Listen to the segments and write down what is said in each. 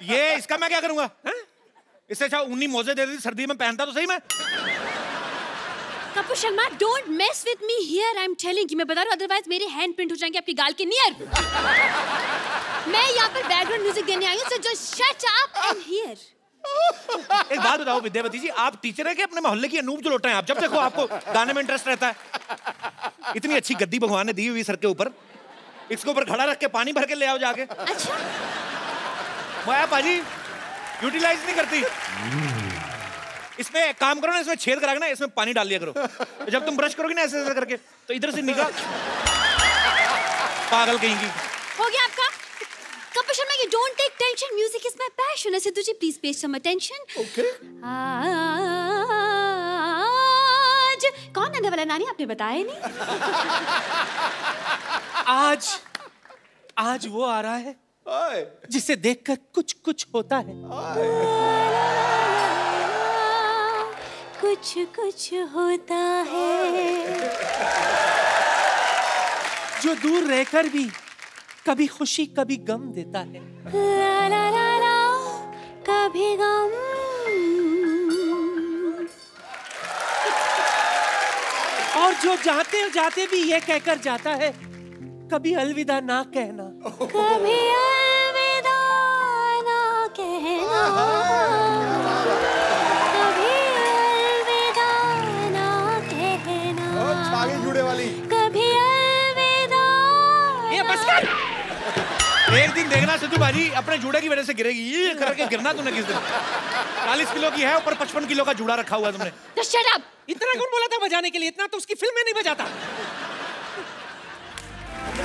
ये इसका मैं क्या करूंगा? इससे अच्छा ऊनी मोजे दे दी, सर्दी में पहनता तो सही मैं। Kapoor Sharma, don't mess with me here, I am telling you, मैं बता रहा हूँ, अदरवाइज मेरे हैंड प्रिंट हो जाएंगे आपकी गाल के नियर। मैं यहाँ पर बैकग्राउंड म्यूजिक देने आई हूँ, so just shut up and here. एक बात बताओ विद्यावती जी, आप टीचर है कि अपने मोहल्ले की अनूप जुलोटा हैं आप? जब देखो आपको गाने में इंटरेस्ट रहता है। इतनी अच्छी गद्दी भगवान ने दी हुई सर के ऊपर, इसके ऊपर खड़ा रख के पानी भर के ले आओ जाके। अच्छा मैं पाजी यूटिलाइज नहीं करती। इसमें एक काम करो ना, इसमें छेद करा के ना इसमें पानी डाल दिया करो। जब तुम ब्रश करोगे ना ऐसे ऐसे करके, तो इधर से निकाल। पागल कहेंगी। हो गया आपका? Kapoor Sharma, you don't take tension. Music is my passion. I said, तुझे please pay some attention. Okay. आज कौन आने वाला नानी, आपने बताया नहीं? आज वो आ रहा है जिसे देखकर कुछ कुछ होता है। कुछ कुछ होता है जो दूर रहकर भी कभी खुशी कभी गम देता है। ला ला ला ला, कभी गम। और जो जाते जाते भी ये कहकर जाता है, कभी अलविदा ना कहना। कभी अलविदा ना कहना, कभी अलविदा ना कहना। छागे जुड़े वाली। कभी अलविदा। ये बस कर। एक दिन देखना सिद्धू भाजी अपने जूड़े की वजह से गिरेगी। ये करके गिरना तुमने किस दिन? 40 किलो की है, ऊपर 55 किलो का जूड़ा रखा हुआ है तुमने। तो शट अप। इतना कौन बोला था बजाने के लिए? इतना तो उसकी फिल्म में नहीं बजाता।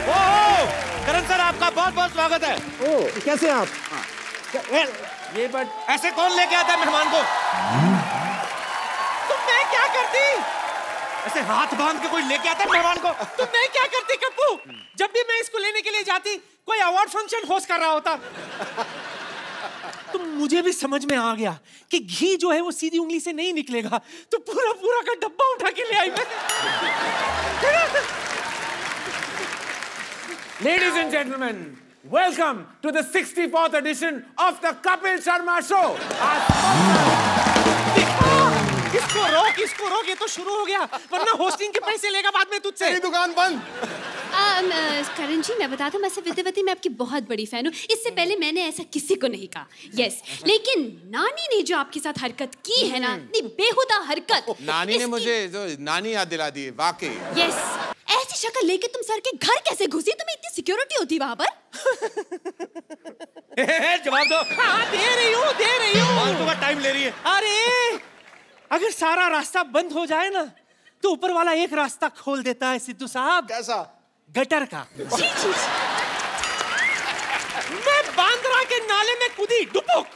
ओह करण सर, आपका बहुत बहुत स्वागत है। ओह कैसे आप? ये बट ऐसे कौन लेके आता है मेहमान को? तो मैं क्या करती? ऐसे हाथ बांध के कोई लेके आता है मेहमान को? तो मैं क्या करती कप्पू? जब भी मैं इसको लेने के लिए जाती, कोई अवार्ड फंक्शन होस्ट कर रहा होता। तो मुझे भी समझ में आ गया कि घी जो है वो सीधी उंगली से नहीं निकलेगा, तो पूरा पूरा का डब्बा उठा के ले आई मैं। Ladies and gentlemen, welcome to the 64th edition of the Kapil Sharma Show. इसको रोक, ये तो शुरू हो गया, वरना होस्टिंग के पैसे लेगा बाद में तुझसे। तेरी दुकान बंद। करण जी, मैं बताता हूँ, मैं विद्यावती मैं आपकी बहुत बड़ी फैन हूँ। इससे पहले मैंने ऐसा किसी को नहीं कहा। यस, लेकिन नानी ने जो आपके साथ हरकत की है ना, इतनी बेहुदा हरकत। नानी ने मुझे जो नानी याद दिला दी, वाकई। यस, ऐसी शक्ल लेके तुम सर के घर कैसे घुसी? तुम्हें इतनी सिक्योरिटी होती वहाँ पर? जवाब दो। हाँ, दे रही हूँ। फालतू का टाइम ले रही है। अरे अगर सारा रास्ता बंद हो जाए ना, तो ऊपर वाला एक रास्ता खोल देता है सिद्धू साहब। कैसा? गटर का। जी जी। मैं बांद्रा के नाले में कूदी डुबुक,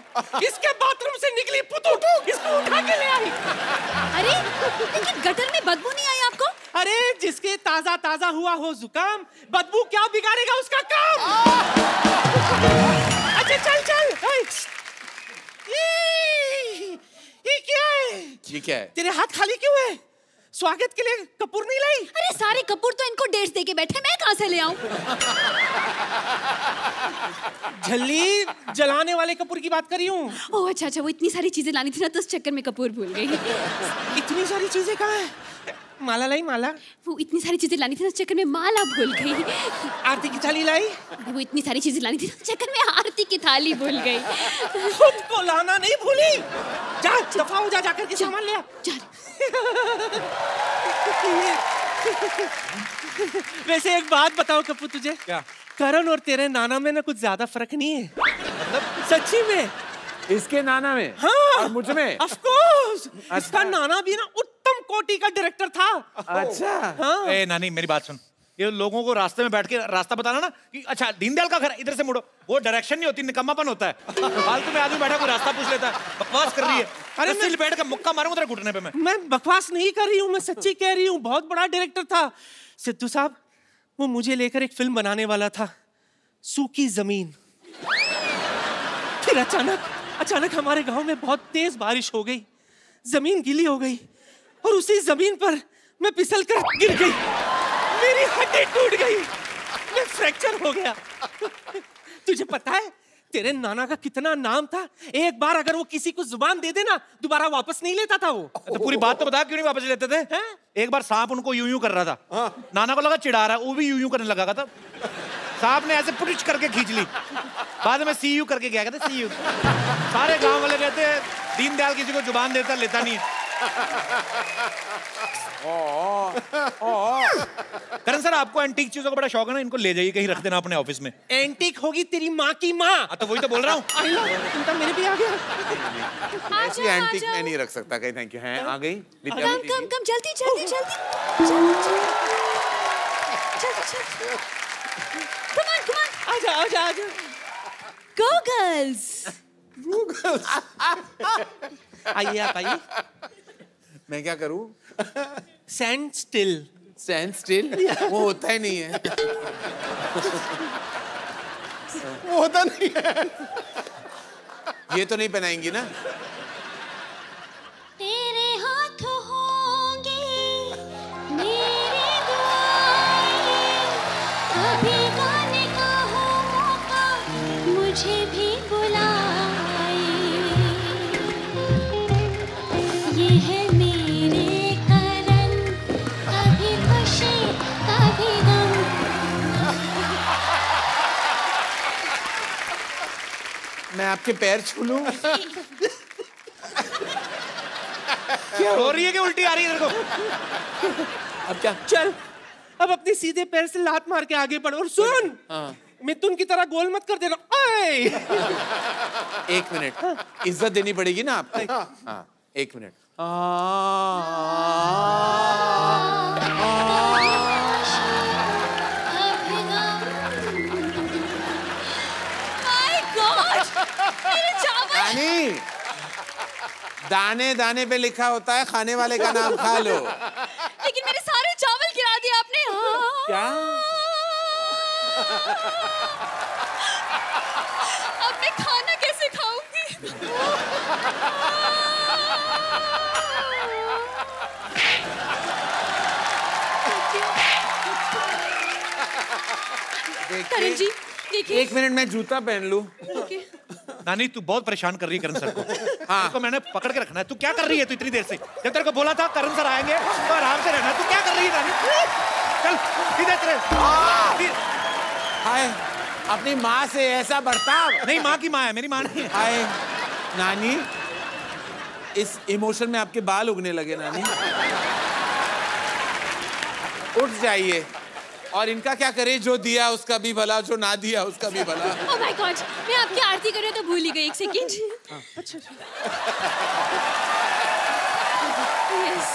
इसके बाथरूम से निकली पुतुक, इसको उठा के ले आई। अरे लेकिन गटर में बदबू नहीं आई आपको? अरे जिसके ताजा ताजा हुआ हो जुकाम, बदबू क्या बिगाड़ेगा उसका काम। अच्छा चल। ये क्या है? ये क्या है? तेरे हाथ खाली क्यों है? स्वागत के लिए कपूर नहीं लाई? अरे सारे कपूर तो इनको डेट्स दे के बैठे, मैं कहाँ से ले आऊं? झल्ली जलाने वाले कपूर की बात कर रही हूँ। ओह अच्छा, वो इतनी सारी चीजें लानी थी ना, तो उस चक्कर में कपूर भूल गई। इतनी सारी चीजें कहाँ है? माला लाई माला। वो इतनी सारी चीजें लानी थी ना, उस चक्कर में माला भूल गई। आरती की थाली लाई। वो इतनी सारी चीजें लानी थी ना, उस चक्कर में आरती की थाली भूल गई। खुद को लाना नहीं भूली। जा दफा हो, जा जाकर के सामान ले आ। चल। वैसे एक बात बताओ कप्पू तुझे, क्या? करण और तेरे नाना में ना कुछ ज्यादा फर्क नहीं है। मतलब सच्ची में। इसके नाना में? हाँ, और मुझ में? Of course. इसका नाना भी ना उत्तम कोटि का डायरेक्टर था। अच्छा। हाँ। ए नानी मेरी बात सुन, ये लोगों को रास्ते में बैठ के रास्ता बताना ना कि अच्छा दीनदयाल का घर इधर से मुड़ो, वो डायरेक्शन नहीं होती, निकम्मापन होता है। फालतू में आदमी बैठा कोई रास्ता पूछ लेता है, बकवास कर रही है। अरे मैं बैठ के मुक्का मारूंगा तेरे घुटने पे। मैं बकवास नहीं कर रही हूँ, मैं सच्ची कह रही हूँ। बहुत बड़ा डायरेक्टर था सिद्धू साहब। वो मुझे लेकर एक फिल्म बनाने वाला था, सूखी जमीन। फिर अचानक हमारे गांव में बहुत तेज बारिश हो गई, जमीन गीली हो गई और उसी जमीन पर मैं फिसल कर गिर गई। मेरी हड्डी टूट गई, मैं फ्रैक्चर हो गया। तुझे पता है तेरे नाना का कितना नाम था, एक बार अगर वो किसी को जुबान दे देना दोबारा वापस नहीं लेता था वो। तो पूरी बात तो बता, क्यों नहीं वापस लेते थे? एक बार सांप उनको यूं यूं कर रहा था, नाना को लगा चिढ़ा रहा है, वो भी यूं यूं करने लगा था। सांप ने ऐसे पुटिच करके खींच ली, बाद में सी यू करके क्या कहते, सी यू। सारे गांव वाले कहते हैं दीनदयाल किसी को जुबान देता लेता नहीं है। करण सर, आपको एंटीक चीजों का बड़ा शौक है ना, इनको ले जाइए कहीं रख देना अपने ऑफिस में। एंटीक होगी तेरी माँ की माँ। तो वही तो बोल रहा हूँ। मेरे भी आ गया। ऐसी एंटीक मैं नहीं रख सकता कहीं। Thank you. हैं आ गई कम जल्दी जल्दी जल्दी। Come on. आजा। Go girls. आइए आप आइए। मैं क्या करूं? Stand still. Stand still? वो होता ही नहीं है। वो होता नहीं है। ये तो नहीं पहनाएंगी ना? तेरे हाथ होंगे मेरे दुआएं, कभी गाने का हो मौका मुझे भी बुलाए। ये है मेरे करण, कभी खुशी कभी गम। मैं आपके पैर छू लूं? क्या हो रही है कि उल्टी आ रही है तेरे को? अब क्या? चल अब अपने सीधे पैर से लात मार के आगे बढ़ और सुन। मिथुन की तरह गोल मत कर देना। एक मिनट, इज्जत देनी पड़ेगी ना आपको। हाँ, एक मिनट। रानी, दाने दाने पे लिखा होता है खाने वाले का नाम खा लो। लेकिन मेरे सारे चावल गिरा दिए आपने। क्या? अब मैं खाना कैसे खाऊंगी? करण जी देखिए। एक मिनट मैं जूता पहन लूं। नानी, तू बहुत परेशान कर रही है करण सर को। हाँ। तो मैंने पकड़ के रखना है। तू क्या कर रही है? तू इतनी देर से जब तेरे को बोला था करण सर आएंगे तो आराम से रहना, तू क्या कर रही है नानी? चल सीधे तेरे। हाय, अपनी माँ से ऐसा बर्ताव? नहीं, माँ की माँ है, मेरी माँ नहीं है। हाय नानी, इस इमोशन में आपके बाल उगने लगे नानी। उठ जाइए। और इनका क्या करे, जो दिया उसका भी भला, जो ना दिया उसका भी भला। ओह माय गॉड, मैं आपकी आरती कर रही हूँ तो भूल ही गई। एक सेकंड। अच्छा। यस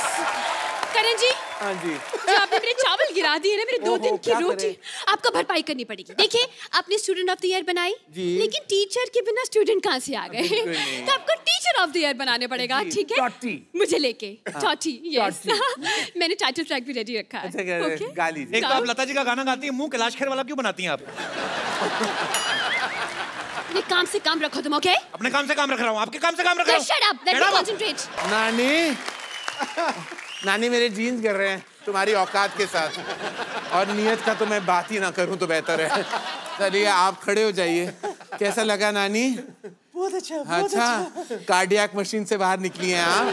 करण जी। हाँ जी। जो आपने मेरे चावल गिरा दिए ना, मेरे 2 दिन की रोटी, आपको भरपाई करनी पड़ेगी। देखिए, आपने स्टूडेंट ऑफ द ईयर बनाई, लेकिन टीचर के बिना स्टूडेंट कहाँ से आ गए? तो आपको टीचर ऑफ द ईयर बनाने पड़ेगा, ठीक है? मुझे लेके टॉटी। यस, मैंने टाइटल ट्रैक भी रेडी रखा है। गाली। एक तो आप लता जी का गाना गाती है, मुंह कैलाश खेर वाला क्यों बनाती हैं आप? अपने काम से काम रखो तुम, ओके? अपने काम से काम रख रहा हूँ, आपके काम से काम रख रहा हूँ। Shut up, let me concentrate. नानी, नानी मेरे जीन्स गिर रहे हैं तुम्हारी औकात के साथ, और नियत का तो मैं बात ही ना करूं तो बेहतर है। चलिए आप खड़े हो जाइए। कैसा लगा नानी? बहुत अच्छा। कार्डियक मशीन से बाहर निकली हैं आप।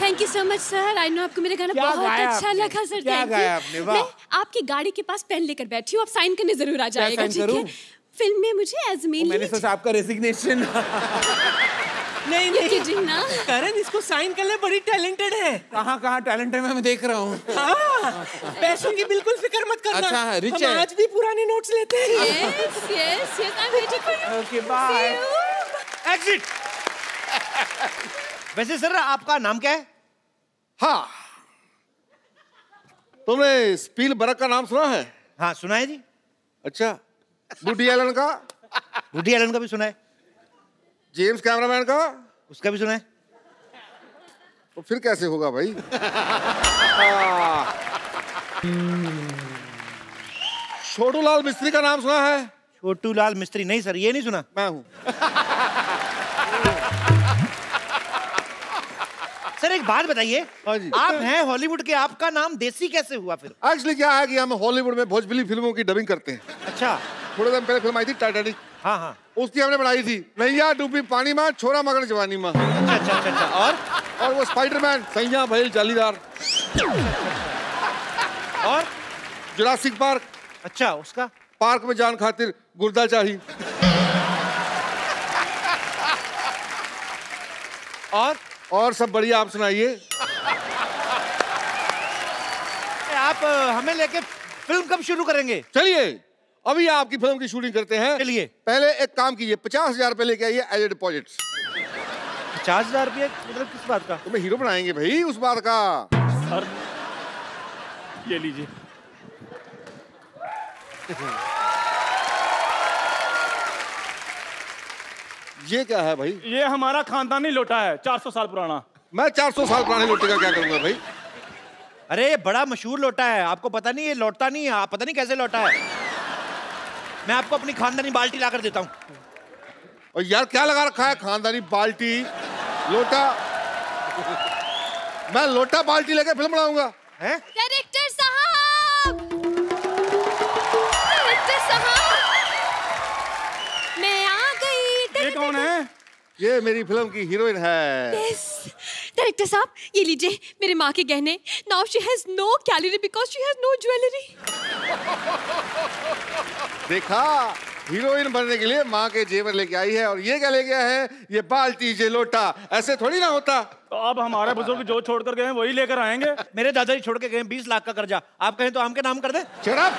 Thank you so much sir. I know आपको मेरा गाना बहुत अच्छा लगा सर। क्या गाया आपने? वाह। मैं आपकी गाड़ी के पास पेन लेकर बैठी हूँ, आप साइन करने जरूर आ जाएगा, ठीक है? फिल्म में मुझे एज मेन मैंने सोचा आपका रेजिग्नेशन। नहीं ना करण, इसको साइन करने बड़ी टैलेंटेड है। कहाँ टैलेंट है मैं देख रहा हूँ। हाँ, पैसों की बिल्कुल फिक्र मत करना। अच्छा, रिच हम है। आज भी पुराने नोट्स लेते हैं। Yes I am waiting for you. Okay bye. Exit. वैसे सर आपका नाम क्या है? हाँ, तुमने स्पीलबर्ग का नाम सुना है? हाँ सुना है जी। अच्छा, वुडी एलन का? वुडी एलन का भी सुना है। जेम्स कैमरामैन का? उसका भी सुना है। तो फिर कैसे होगा भाई? छोटू लाल मिस्त्री का नाम सुना है? छोटू लाल मिस्त्री? नहीं सर, ये नहीं सुना। मैं हूँ। सर एक बात बताइए, हाँ जी। आप हैं हॉलीवुड के, आपका नाम देसी कैसे हुआ फिर? एक्चुअली क्या है कि हम हॉलीवुड में भोजपुरी फिल्मों की डबिंग करते हैं। अच्छा। थोड़े दिन पहले फिल्म आई थी टाइटैनिक, हाँ हाँ। उसकी हमने बनाई थी नैया डूबी पानी में छोरा मगर जवानी में। अच्छा। और वो स्पाइडरमैन सैया भैल जालीदार। और जुरासिक पार्क। अच्छा, उसका पार्क में जान खातिर गुर्दा चाहिए। और सब बढ़िया, आप सुनाइए। आप हमें लेके फिल्म कब शुरू करेंगे? चलिए अभी आपकी फिल्म की शूटिंग करते हैं। चलिए। पहले एक काम कीजिए, 50,000 रुपए लेके आइए एज ए डिपॉजिट। 50,000 रुपये मतलब किस बात का? तुम्हें हीरो बनाएंगे भाई, उस बात का। सर ये लीजिए। ये क्या है भाई? ये हमारा खानदानी लोटा है, 400 साल पुराना। मैं 400 साल पुराने लोटे का क्या करूंगा भाई? अरे ये बड़ा मशहूर लोटा है, आपको पता नहीं? ये लौटता नहीं है, आप पता नहीं कैसे लौटा है। मैं आपको अपनी खानदानी बाल्टी लाकर देता हूँ। और यार क्या लगा रखा है? खानदानी बाल्टी लोटा। मैं लोटा बाल्टी लेके फिल्म बनाऊंगा हैं? डायरेक्टर साहब, डायरेक्टर साहब, मैं आ गई। ये कौन है? ये मेरी फिल्म की हीरोइन है। Yes. डायरेक्टर साहब ये लीजिए मेरे माँ के गहने। Now she has no calorie because she has no jewelry. देखा, हीरोइन बनने के लिए माँ के जेवर लेके आई है। और ये क्या लेके आया है? ये बाल्टी, ये लोटा। ऐसे थोड़ी ना होता। तो अब हमारे बुजुर्ग जो छोड़ कर गए हैं वही लेकर आएंगे। मेरे दादाजी छोड़ के गए 20 लाख का कर्जा, आप कहें तो आम के नाम कर दे। Shut up!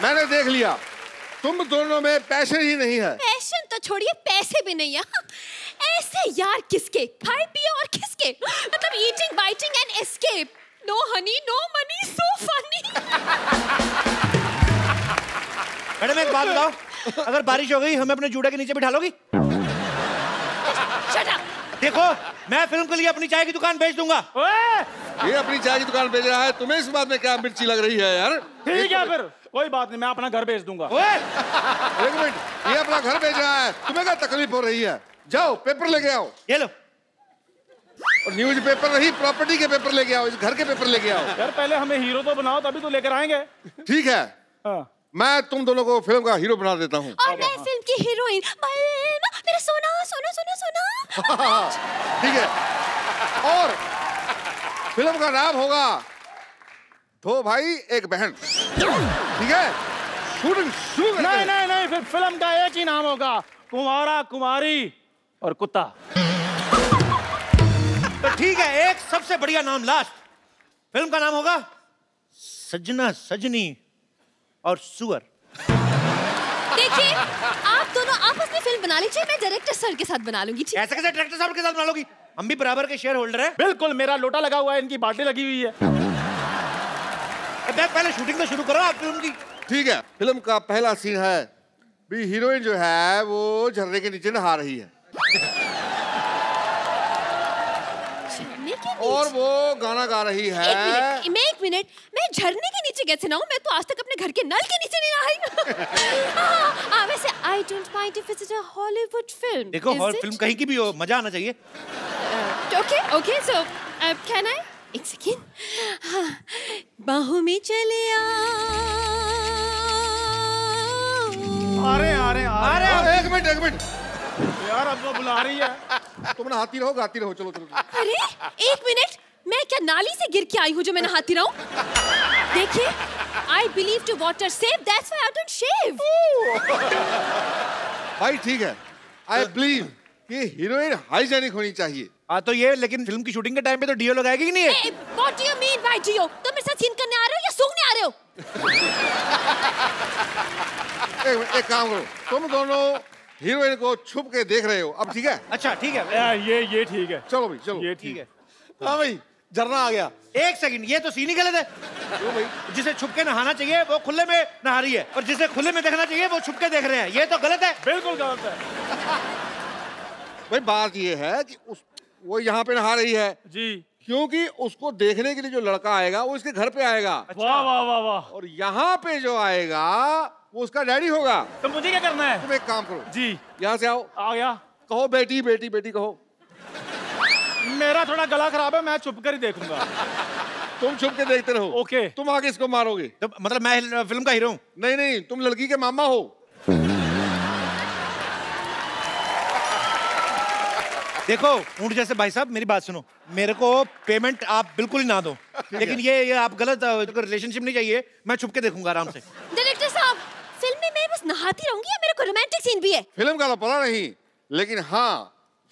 मैंने देख लिया तुम दोनों में पैसे ही नहीं है। पैशन तो छोड़िए, पैसे भी नहीं है। ऐसे यार किसके? खाए पिए और किसके? मतलब eating biting and escape. No honey no money, so funny. Madam एक बात बताओ, अगर बारिश हो गई हमें अपने जूड़े के नीचे बिठा लोगी? Shut up. देखो मैं फिल्म के लिए अपनी चाय की दुकान बेच दूंगा। ये अपनी चाय की दुकान बेच रहा है, तुम्हें इस बात में क्या मिर्ची लग रही है यार? ठीक है फिर कोई बात नहीं, मैं अपना घर बेच दूंगा। एक मिनट, ये अपना घर बेच रहा है, तुम्हें क्या तकलीफ हो रही है? जाओ पेपर लेके आओ। ये लो। और न्यूज पेपर नहीं, प्रॉपर्टी के पेपर लेके आओ, इस घर के पेपर लेके आओ। यार पहले हमें हीरो तो बनाओ तभी तो लेकर आएंगे। ठीक है, हाँ। मैं तुम दोनों को फिल्म का हीरो बना देता हूँ। और मैं फिल्म की हीरोइन बलमा, मेरा सोना सोना सोना सोना। ठीक है, और फिल्म का नाम होगा दो भाई एक बहन। ठीक है, शूटिंग शुरू करते हैं। नहीं, फिर फिल्म का एक ही नाम होगा, कुंवारा कुमारी और कुत्ता। तो ठीक है, एक सबसे बढ़िया नाम लास्ट। फिल्म का नाम होगा सजना सजनी और सुअर। देखिए आप दोनों आपस में फिल्म बना लीजिए, मैं डायरेक्टर सर के साथ बना लूंगी। ठीक? ऐसे कैसे डायरेक्टर साहब के साथ बना लोगी? हम भी बराबर के शेयर होल्डर हैं। बिल्कुल, मेरा लोटा लगा हुआ है, इनकी बाल्टी लगी हुई है। पहले शूटिंग तो शुरू करो आप फिल्म की। ठीक है, फिल्म का पहला सीन है भी हीरोइन जो है वो झरने के नीचे नहा रही है और वो गाना गा रही है। एक मिनट, मैं झरने के नीचे कैसे नहाऊं? मैं तो आज तक अपने घर के नल के नीचे नहीं नहाई। वैसे I don't mind if it's a Hollywood film. देखो is it? फिल्म कहीं की भी हो, मजा आना चाहिए। Okay, so can I? एक सेकेंड। हाँ, बाहों में चले अरे एक मिनट, यार अब तो बुला रही है। तुम नहाती रहो गाती रहो, चलो। अरे एक मिनट, मैं क्या नाली से गिर के आई हूँ जो मैं नहाती रहूं? देखिए, I believe to water save, that's why I don't shave. भाई ठीक है, आई बिलीव कि हीरोइन हाइजेनिक होनी चाहिए। हाँ तो ये, लेकिन फिल्म की शूटिंग के टाइम पे तो डीओ लगाएगी कि नहीं है? What do you mean by Gio? तुम मेरे साथ सीन करने आ रहे हो या सूंघने आ रहे हो? एक काम करो, तुम दोनों हीरोइन को छुप के देख रहे हो अब, ठीक है? अच्छा ठीक है। यार ये ठीक है। चलो भाई, चलो। ये ठीक है। हाँ भाई, झरना आ गया। एक सेकंड, ये तो सीन ही गलत है। क्यों भाई? जिसे छुप के नहाना चाहिए वो खुले में नहा रही है, और जिसे खुले में देखना चाहिए वो छुप के देख रहे हैं। ये तो गलत है। बिल्कुल गलत है। भाई बात ये है कि वो यहाँ पे नहा रही है जी, क्योंकि उसको देखने के लिए जो लड़का आएगा वो इसके घर पे आएगा। वाह वाह वाह वाह। और यहाँ पे जो आएगा वो उसका डैडी होगा। तो मुझे क्या करना है? तुम एक काम करो जी, यहाँ से आओ, आ गया। कहो बेटी बेटी बेटी कहो। मेरा थोड़ा गला खराब है, मैं छुप कर ही देखूंगा। तुम छुप के देखते रहो। ओके। तुम आगे इसको मारोगे। तो मतलब मैं फिल्म का हीरो हूँ? नहीं नहीं, तुम लड़की के मामा हो। देखो ऊँट जैसे भाई साहब, मेरी बात सुनो, मेरे को पेमेंट आप बिल्कुल ही ना दो, लेकिन ये आप गलत रिलेशनशिप नहीं चाहिए, मैं छुप के देखूंगा आराम से। डायरेक्टर साहब, फिल्म में मैं बस नहाती रहूंगी या मेरे को रोमांटिक सीन भी है? फिल्म का तो पता नहीं, लेकिन हाँ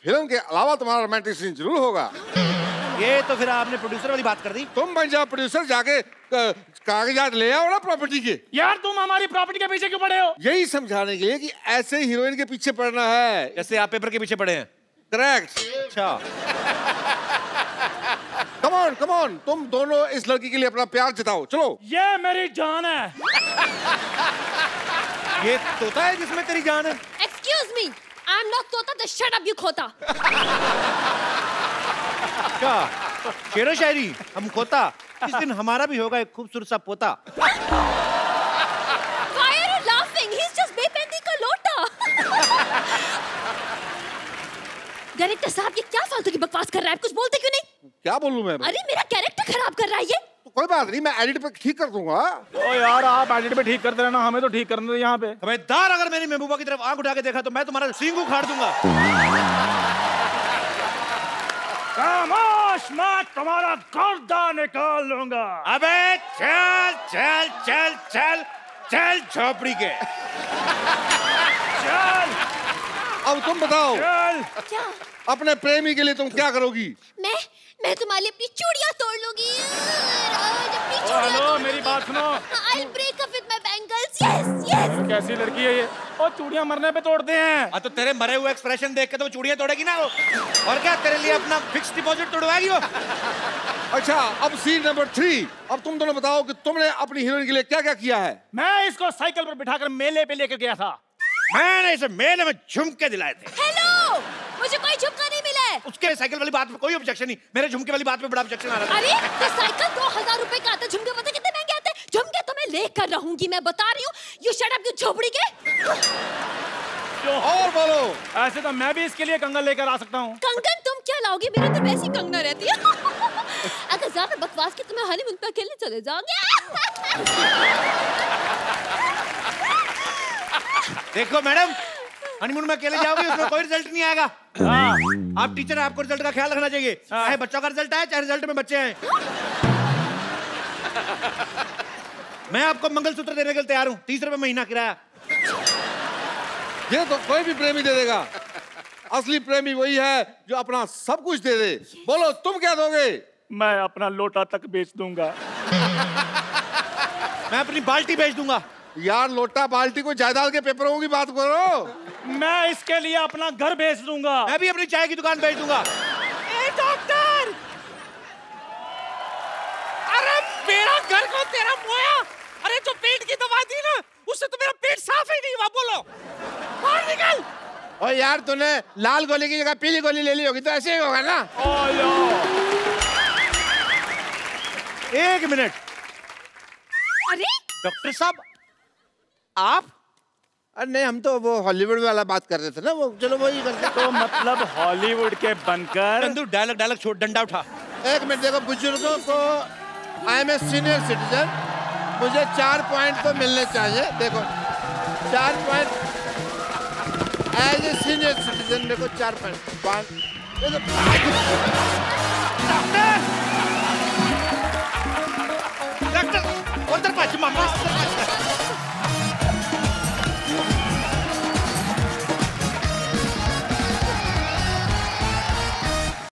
फिल्म के अलावा तुम्हारा रोमांटिक सीन जरूर होगा। ये तो फिर आपने प्रोड्यूसर वाली बात कर दी। तुम बन जाओ प्रोड्यूसर, जाके कागजात ले आओ ना प्रॉपर्टी के। यार तुम हमारी प्रॉपर्टी के पीछे क्यों पड़े हो? यही समझाने के लिए कि ऐसे हीरोइन के पीछे पड़ना है। जैसे आप पेपर के पीछे पड़े हैं। करेक्ट। अच्छा। कम ऑन, तुम दोनों इस लड़की के लिए अपना प्यार जताओ, चलो। ये मेरी जान है। ये तोता है जिसमें तेरी जान है? Excuse me, I'm not तोता, तो shut up you खोता। क्या शेरो शायरी हम खोता? इस दिन हमारा भी होगा एक खूबसूरत सा पोता। Why are you laughing? He's just बेपेंदी का लोटा। डायरेक्टर साहब, ये क्या फालतू की बकवास कर रहा है? कुछ बोलते क्यों नहीं? क्या बोलूं मैं? अरे मेरा कैरेक्टर खराब कर रहा है ये। तो कोई बात नहीं, मैं एडिट पे ठीक कर दूंगा। ओ यार आप एडिट पे ठीक करते रहना, हमें तो ठीक करने दो यहाँ पे। खबरदार अगर मैंने महबूबा की तरफ आंख उठा के देखा तो मैं तुम्हारा सींग उखाड़ दूंगा। खामोश, मैं तुम्हारा गर्दन निकाल लूंगा। अबे चल चल चल चल चल झोपड़ी के। चल अब तुम बताओ, चल। क्या? अपने प्रेमी के लिए तुम क्या करोगी? मैं तुम्हारे लिए अपनी चूड़ियां तोड़ लूंगी। हेलो मेरी बात सुनो। I'll break up with my bangles. Yes, yes. कैसी लड़की है ये? और चूड़ियां मरने पे तोड़ते हैं। तो तेरे मरे हुए एक्सप्रेशन देख के तो चूड़ियां तोड़ेगी ना वो। और क्या तेरे लिए अपना फिक्स डिपॉजिट तोड़वाएगी वो? अच्छा, अब सीन नंबर 3। अब तुम दोनों बताओ कि तुमने अपनी हीरोइन के लिए क्या क्या किया है? मैं इसको साइकिल पर बिठाकर मेले पे लेकर गया था। मैंने इसे मेले में झुमके दिलाए थे। हेलो, मुझे कोई झुमका नहीं मिला है। उसके साइकिल वाली बात पे कोई ऑब्जेक्शन नहीं, मेरे झुमके वाली बात पे बड़ा ऑब्जेक्शन आ रहा था। अरे तो साइकिल 2000 रुपए का आता, झुमके पता कितने महंगे आते? झुमके तो मैं लेकर रहूंगी, मैं बता रही हूँ। यू शट अप, यू झोपड़ी के। और बोलो। ऐसे तो मैं भी इसके लिए कंगन लेकर आ सकता हूँ। कंगन तुम क्या लाओगे? मेरे तो वैसी कंगना रहती है। अगर ज्यादा बकवास की तुम्हें हनीमून पे अकेले चले जाओगे। देखो मैडम, हनीमून में अकेले जाओगे उसमें कोई रिजल्ट नहीं आएगा। आप टीचर हैं, आपको रिजल्ट का ख्याल रखना चाहिए। चाहे बच्चों का रिजल्ट आए, चाहे रिजल्ट में बच्चे आए। मैं आपको मंगलसूत्र देने के लिए तैयार हूँ, 30 रुपए महीना किराया। ये तो कोई भी प्रेमी दे देगा। असली प्रेमी वही है जो अपना सब कुछ दे दे। बोलो तुम क्या दोगे? मैं अपना लोटा तक बेच दूंगा। मैं अपनी बाल्टी बेच दूंगा। यार लोटा बाल्टी को जायदाद के पेपरों की बात करो। मैं इसके लिए अपना घर बेच दूंगा। मैं भी अपनी चाय की दुकान बेच दूंगा। ए डॉक्टर, अरे मेरा घर को तेरा मोया। अरे जो पेट की दवा दी ना, उससे तो मेरा पेट साफ ही नहीं हुआ। बोलो बाहर निकल। और यार तूने लाल गोली की जगह पीली गोली ले ली होगी तो ऐसे ही होगा ना। एक मिनट। अरे डॉक्टर साहब आप? अरे नहीं, हम तो वो हॉलीवुड वाला बात कर रहे थे ना, वो चलो वही करते। तो मतलब हॉलीवुड के बनकर। नंदू डायलॉग छोड़, डंडा उठा। एक मिनट, देखो बुजुर्गों को, I am a senior citizen, मुझे 4 पॉइंट तो मिलने चाहिए। देखो 4 point as a senior citizen, देखो 4 पॉइंट। डॉक्टर उधर पाछ मामा।